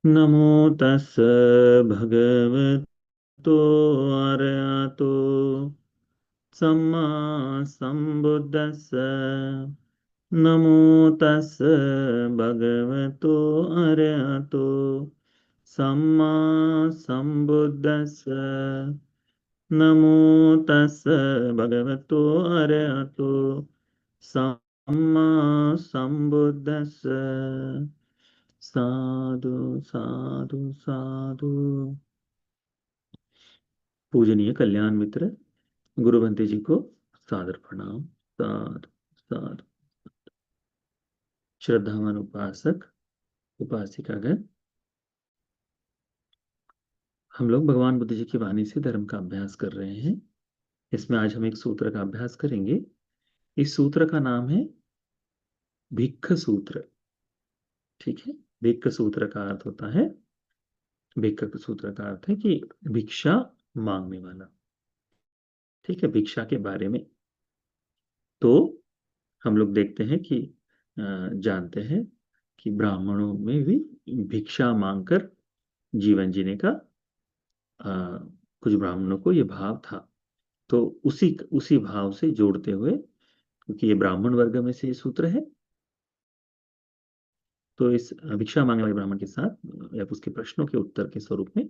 नमो तस् भगवतो अरहतो सम्मा सम्बुद्दस्स। नमो तस् भगवतो अरहतो सम्मा सम्बुद्दस्स। नमो तस् भगवतो अरहतो सम्मा सम्बुद्दस्स। साधु साधु साधु। पूजनीय कल्याण मित्र गुरु बंते जी को सादर प्रणाम। साधु साधु। श्रद्धावान उपासक उपासिकागण, हम लोग भगवान बुद्ध जी की वाणी से धर्म का अभ्यास कर रहे हैं। इसमें आज हम एक सूत्र का अभ्यास करेंगे। इस सूत्र का नाम है भिक्ख सूत्र। ठीक है। भिक्ख सूत्र का अर्थ होता है, भिक्ख सूत्र का अर्थ है कि भिक्षा मांगने वाला। ठीक है। भिक्षा के बारे में तो हम लोग देखते हैं कि जानते हैं कि ब्राह्मणों में भी भिक्षा मांगकर जीवन जीने का कुछ ब्राह्मणों को ये भाव था। तो उसी उसी भाव से जोड़ते हुए, क्योंकि ये ब्राह्मण वर्ग में से ये सूत्र है, तो इस भिक्षा मांगने वाले ब्राह्मण के साथ या उसके प्रश्नों के उत्तर के स्वरूप में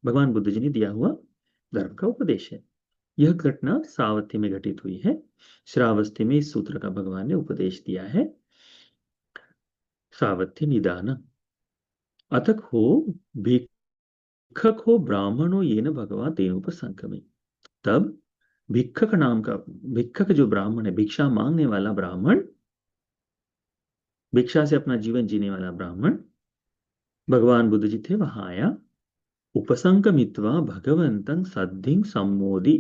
भगवान बुद्ध जी ने दिया हुआ धर्म का उपदेश है। यह घटना सावर्थी में घटित हुई है। श्रावस्ती में इस सूत्र का भगवान ने उपदेश दिया है। सावर्थी निदान अथक हो भिक्षक हो ब्राह्मण हो ये न भगवान तेन पर संक्रमे। तब भिक्षक नाम का भिक्षक जो ब्राह्मण है, भिक्षा मांगने वाला ब्राह्मण, भिक्षा से अपना जीवन जीने वाला ब्राह्मण, भगवान बुद्ध जी थे वहां आया। उपसंकमित्वा भगवंतं सद्धिं सम्मोदि।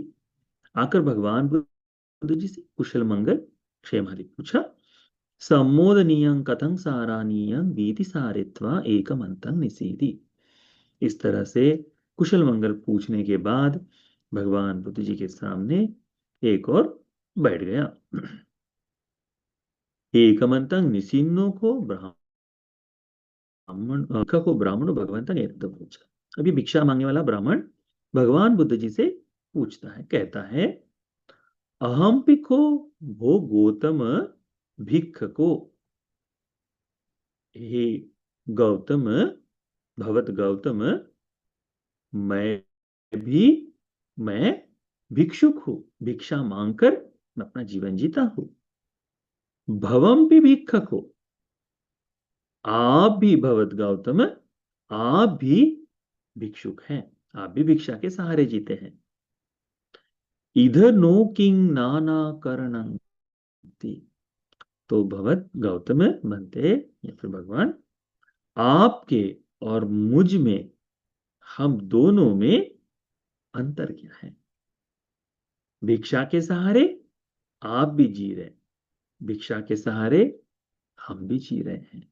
आकर भगवान बुद्ध जी से कुशल मंगल क्षेम आदि पूछा। सम्मोदनीयं कथं सारानीयं वीति सारित्वा एकमन्तं निसीदि। इस तरह से कुशल मंगल पूछने के बाद भगवान बुद्ध जी के सामने एक और बैठ गया। एकमंतं निसीन्नो को ब्राह्मण को ब्राह्मण भगवंतं एक पूछा। अभी भिक्षा मांगने वाला ब्राह्मण भगवान बुद्ध जी से पूछता है, कहता है, अहम पिखो भो गौतम भिक्षको। हे गौतम, भगवत गौतम, भी मैं भिक्षुक हूं। भिक्षा मांगकर मैं अपना जीवन जीता हूं। भवम भी भिक्षक हो। आप भी भगवत गौतम, आप भी भिक्षुक हैं। आप भी भिक्षा के सहारे जीते हैं। इधर नो किंग नाना करणं। तो भगवत गौतम बनते या फिर भगवान, आपके और मुझ में, हम दोनों में अंतर क्या है? भिक्षा के सहारे आप भी जी रहे, भिक्षा के सहारे हम भी जी रहे हैं।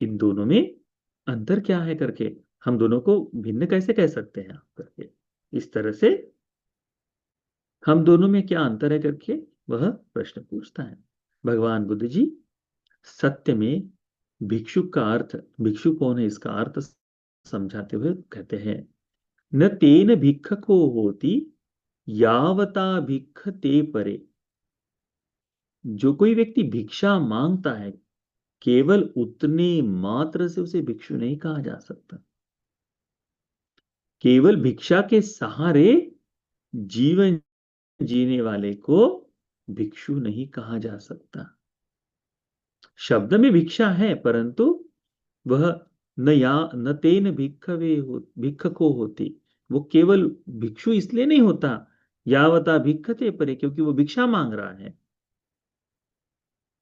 इन दोनों में अंतर क्या है करके, हम दोनों को भिन्न कैसे कह सकते हैं आप करके, इस तरह से हम दोनों में क्या अंतर है करके वह प्रश्न पूछता है। भगवान बुद्ध जी सत्य में भिक्षुक का अर्थ, भिक्षु कौन है इसका अर्थ समझाते हुए कहते हैं, न तेन भिक्षको होती यावता भिक्ख ते परे। जो कोई व्यक्ति भिक्षा मांगता है, केवल उतने मात्र से उसे भिक्षु नहीं कहा जा सकता। केवल भिक्षा के सहारे जीवन जीने वाले को भिक्षु नहीं कहा जा सकता। शब्द में भिक्षा है, परंतु वह न तेन भिक्षको होती। वो केवल भिक्षु इसलिए नहीं होता, यावता भिक्षते परे, क्योंकि वो भिक्षा मांग रहा है।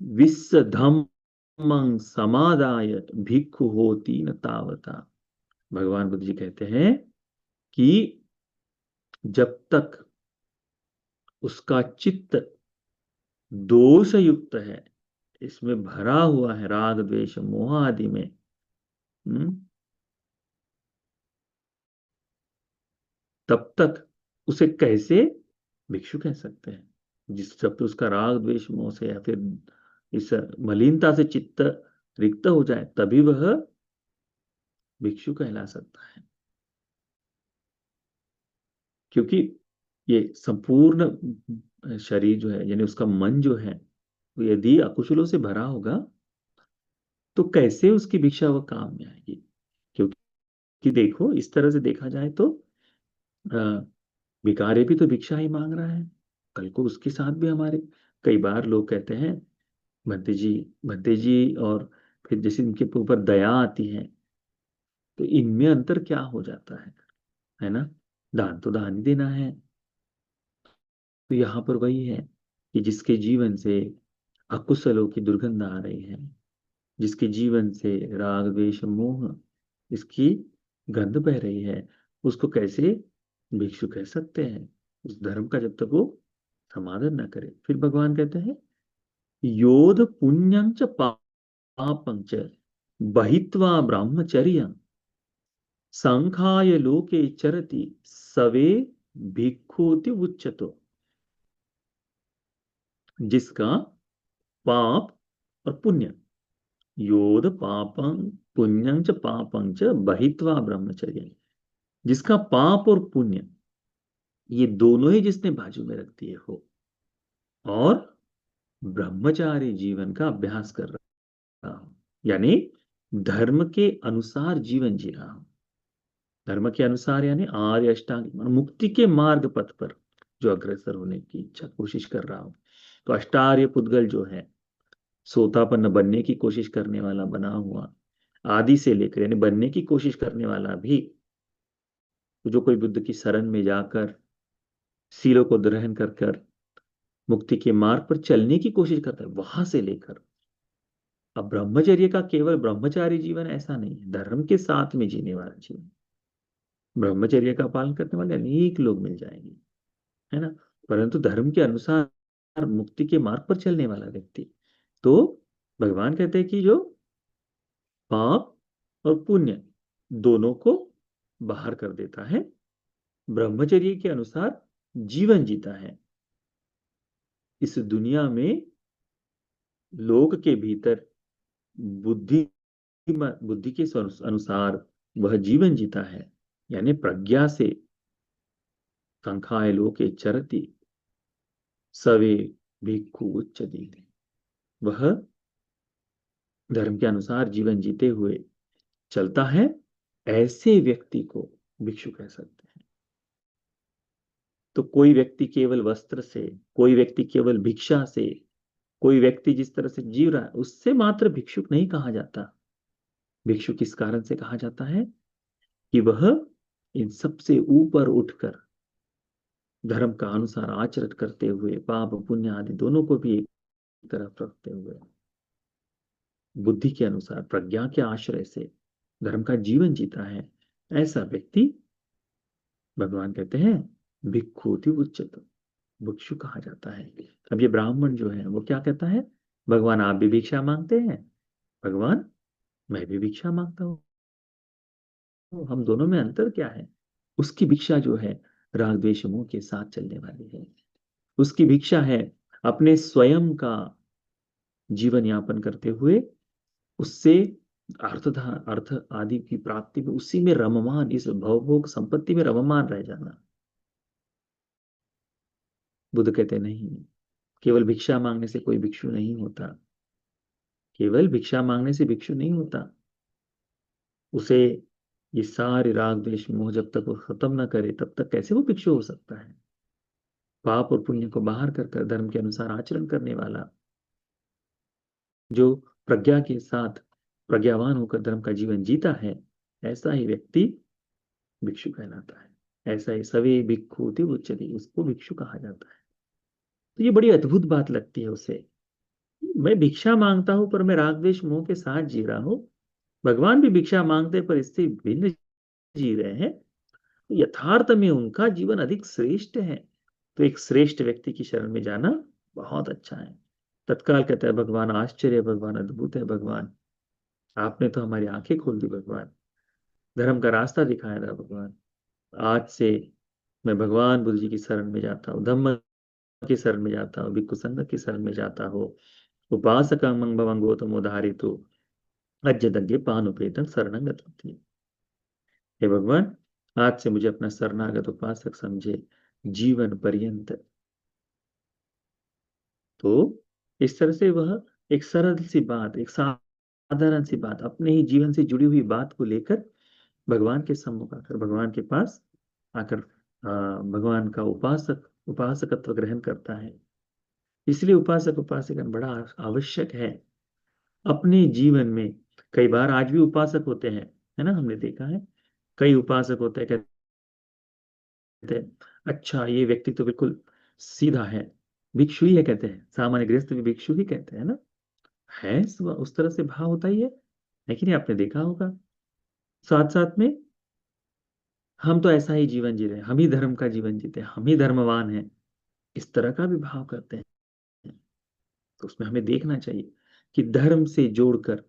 विश्व धम्मं समादाय भिक्षु होती न तावता। भगवान बुद्ध जी कहते हैं कि जब तक उसका चित्त दोष युक्त है, इसमें भरा हुआ है राग द्वेष मोह आदि में, तब तक उसे कैसे भिक्षु कह सकते हैं? जिस जब तो उसका राग द्वेष मोह से या फिर इस मलिनता से चित्त रिक्त हो जाए, तभी वह भिक्षु कहला सकता है, क्योंकि ये संपूर्ण शरीर जो है, यानी उसका मन जो है, वो यदि अकुशलों से भरा होगा तो कैसे उसकी भिक्षा वो काम में आएगी। क्योंकि देखो, इस तरह से देखा जाए तो अ, भिखारी भी तो भिक्षा ही मांग रहा है। कल को उसके साथ भी हमारे कई बार लोग कहते हैं, भंते जी, भंते जी, और फिर जैसे इनके ऊपर दया आती है, तो इनमें अंतर क्या हो जाता है ना। दान तो दान ही देना है। तो यहाँ पर वही है कि जिसके जीवन से अकुशलों की दुर्गंध आ रही है, जिसके जीवन से राग द्वेष मोह इसकी गंध बह रही है, उसको कैसे भिक्षु कह सकते हैं, उस धर्म का, जब तक वो समादर न करे। फिर भगवान कहते हैं, योध पुण्यं च पापं च बहित्वा ब्रह्मचर्य संखाय लोके चरति सवे भिक्षुति उच्चतो। जिसका पाप और पुण्य, योध पापं पुण्यं च पापं च बहित्वा ब्रह्मचर्य, जिसका पाप और पुण्य ये दोनों ही जिसने बाजू में रख दिए हो और ब्रह्मचारी जीवन का अभ्यास कर रहा हो, यानी धर्म के अनुसार जीवन जी रहा हो। धर्म के अनुसार यानी आर्य अष्टांग मुक्ति के मार्ग पथ पर जो अग्रसर होने की इच्छा कोशिश कर रहा हो। तो अष्टार्य पुद्गल जो है, सोतापन्न बनने की कोशिश करने वाला बना हुआ, आदि से लेकर यानी बनने की कोशिश करने वाला भी, तो जो कोई बुद्ध की शरण में जाकर सीलों को ग्रहण कर कर मुक्ति के मार्ग पर चलने की कोशिश करता है, वहां से लेकर अब ब्रह्मचर्य का, केवल ब्रह्मचारी जीवन ऐसा नहीं है, धर्म के साथ में जीने वाला जीवन। ब्रह्मचर्य का पालन करने वाले अनेक लोग मिल जाएंगे, है ना। परंतु धर्म के अनुसार मुक्ति के मार्ग पर चलने वाला व्यक्ति, तो भगवान कहते हैं कि जो पाप और पुण्य दोनों को बाहर कर देता है, ब्रह्मचर्य के अनुसार जीवन जीता है, इस दुनिया में लोक के भीतर बुद्धि बुद्धि के अनुसार वह जीवन जीता है, यानी प्रज्ञा से संखाय लोके चरति सवे भिक्खु उच्चते। वह धर्म के अनुसार जीवन जीते हुए चलता है, ऐसे व्यक्ति को भिक्षु कह सकते हैं। तो कोई व्यक्ति केवल वस्त्र से, कोई व्यक्ति केवल भिक्षा से, कोई व्यक्ति जिस तरह से जी रहा है उससे मात्र भिक्षुक नहीं कहा जाता। भिक्षु किस कारण से कहा जाता है कि वह इन सब से ऊपर उठकर धर्म का अनुसार आचरण करते हुए पाप पुण्य आदि दोनों को भी एक तरफ रखते हुए बुद्धि के अनुसार प्रज्ञा के आश्रय से धर्म का जीवन जीता है, ऐसा व्यक्ति भगवान कहते हैं भिक्षुति उच्चत, भिक्षु कहा जाता है। अब ये ब्राह्मण जो है वो क्या कहता है, भगवान आप भी भिक्षा मांगते हैं, भगवान मैं भी भिक्षा मांगता हूँ, हम दोनों में अंतर क्या है। उसकी भिक्षा जो है राग द्वेष मोह के साथ चलने वाली है। उसकी भिक्षा है अपने स्वयं का जीवन यापन करते हुए उससे अर्थ आदि की प्राप्ति में, उसी में रममान, इस भवभोग संपत्ति में रममान रह जाना। बुद्ध कहते नहीं, केवल भिक्षा मांगने से कोई भिक्षु नहीं होता, केवल भिक्षा मांगने से भिक्षु नहीं होता। उसे ये सारे राग द्वेष मोह जब तक वो खत्म ना करे तब तक कैसे वो भिक्षु हो सकता है। पाप और पुण्य को बाहर कर कर धर्म के अनुसार आचरण करने वाला, जो प्रज्ञा के साथ प्रज्ञावान होकर धर्म का जीवन जीता है, ऐसा ही व्यक्ति भिक्षु कहलाता है। ऐसा ही सवे भिक्षुति उच्यते, उसको भिक्षु कहा जाता है। तो ये बड़ी अद्भुत बात लगती है उसे, मैं भिक्षा मांगता हूं पर मैं राग द्वेष मोह के साथ जी रहा हूं, भगवान भी भिक्षा मांगते पर इससे भिन्न जी रहे हैं, तो यथार्थ में उनका जीवन अधिक श्रेष्ठ है। तो एक श्रेष्ठ व्यक्ति की शरण में जाना बहुत अच्छा है। तत्काल कहता है भगवान आश्चर्य, भगवान अद्भुत है, भगवान आपने तो हमारी आंखें खोल दी, भगवान धर्म का रास्ता दिखाया था, भगवान आज से मैं भगवान बुद्ध जी की शरण में जाता हूँ, धम्म की शरण में जाता हूँ, भिक्खु संघ की शरण में जाता हूँ, उपासक भवं गौतम उदाहरितु अज्जदग्गे पानुपेतम शरणं गतवती। हे भगवान, आज से मुझे अपना शरणागत उपासक समझे जीवन पर्यंत। तो इस तरह से वह एक सरल सी बात, एक साधारण सी बात, अपने ही जीवन से जुड़ी हुई बात को लेकर भगवान के सम्मुख आकर, भगवान के पास आकर भगवान का उपासकत्व ग्रहण करता है। इसलिए उपासक उपासकगण बड़ा आवश्यक है अपने जीवन में। कई बार आज भी उपासक होते हैं, है ना, हमने देखा है। कई उपासक होते हैं, कहते हैं अच्छा ये व्यक्ति तो बिल्कुल सीधा है, भिक्षु ही है, कहते हैं सामान्य गृहस्थ भी भिक्षु ही कहते हैं ना। है उस तरह से भाव होता ही है कि नहीं, आपने देखा होगा। साथ साथ में हम तो ऐसा ही जीवन जी रहे हैं, हम ही धर्म का जीवन जीते हैं, हम ही धर्मवान हैं, इस तरह का भी भाव करते हैं। तो उसमें हमें देखना चाहिए कि धर्म से जोड़कर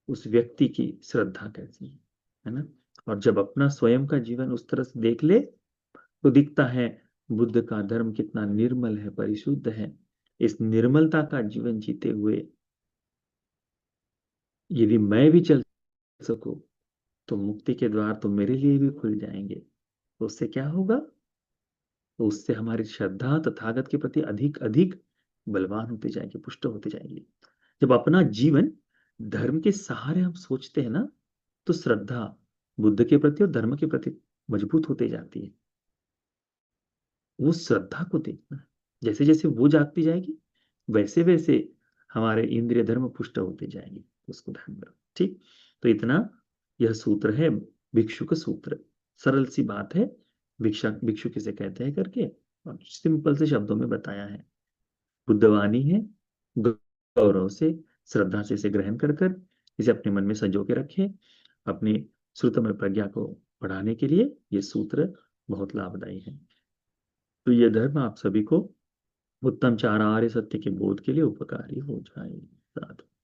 उस व्यक्ति की श्रद्धा कैसी है ना। और जब अपना स्वयं का जीवन उस तरह से देख ले तो दिखता है बुद्ध का धर्म कितना निर्मल है, परिशुद्ध है। इस निर्मलता का जीवन जीते हुए यदि मैं भी चल सकूं तो मुक्ति के द्वार तो मेरे लिए भी खुल जाएंगे। तो उससे क्या होगा? तो उससे हमारी श्रद्धा तथागत के प्रति अधिक अधिक बलवान होती जाएगी, पुष्ट होती जाएगी। जब अपना जीवन धर्म के सहारे हम सोचते हैं ना, तो श्रद्धा बुद्ध के प्रति और धर्म के प्रति मजबूत होती जाती है। वो श्रद्धा को देखना है, जैसे जैसे वो जागती जाएगी वैसे वैसे हमारे इंद्रिय धर्म पुष्ट होते जाएंगे। उसको ध्यान में रखो, ठीक। तो इतना यह सूत्र है भिक्षु का सूत्र। सरल सी बात है, भिक्षा भिक्षु किसे कहते हैं करके और सिंपल से शब्दों में बताया है। बुद्धवाणी है, गौरव से श्रद्धा से इसे ग्रहण कर कर इसे अपने मन में संजो के रखें। अपनी श्रुतमय प्रज्ञा को बढ़ाने के लिए ये सूत्र बहुत लाभदायी है। तो ये धर्म आप सभी को उत्तम चार आर्य सत्य के बोध के लिए उपकारी हो जाए। साधु।